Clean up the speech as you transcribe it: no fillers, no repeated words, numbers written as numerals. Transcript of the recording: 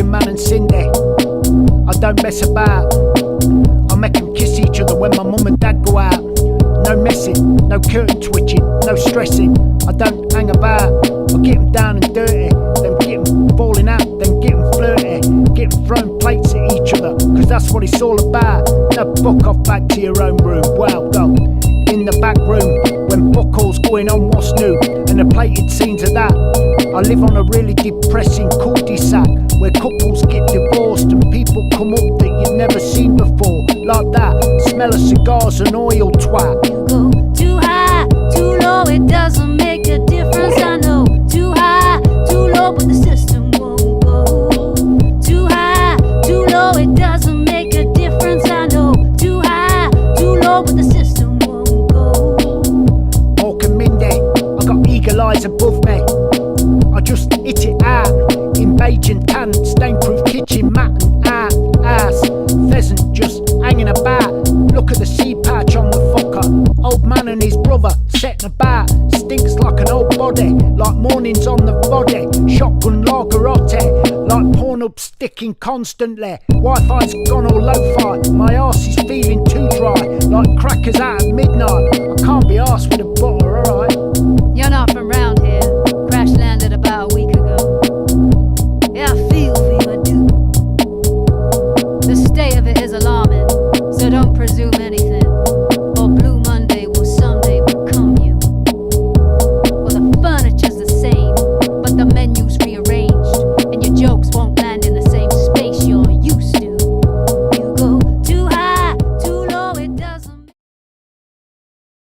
Iron Man and Cindy. I don't mess about. I make them kiss each other when my mum and dad go out. No messing, no curtain twitching, no stressing. I don't hang about. I get them down and dirty, then get them falling out, then get them flirty, get them throwing plates at each other, cause that's what it's all about. Now fuck off back to your own room. Well, go in the back room when fuck all's going on, what's new, and the plated scenes of that. I live on a really depressing cul-de-sac where couples get divorced and people come up that you've never seen before, like that. Smell of cigars and oil, twat. You go too high, too low, it doesn't make a difference, I know. Too high, too low, but the system won't go. Too high, too low, it doesn't make a difference, I know. Too high, too low, but the system won't go. Hawk and Mindy, I got eagle eyes above me. I just hit it out in beige and tan, stain-proof kitchen mat and ass. Pheasant just hanging about. Look at the sea patch on the fucker. Old man and his brother setting about. Stinks like an old body, like mornings on the body. Shotgun lagerotte, like porn up sticking constantly. Wi-Fi's gone all lo-fi. My arse is feeling too dry, like crackers out at midnight. I can't be arsed with a butter, alright. You're not from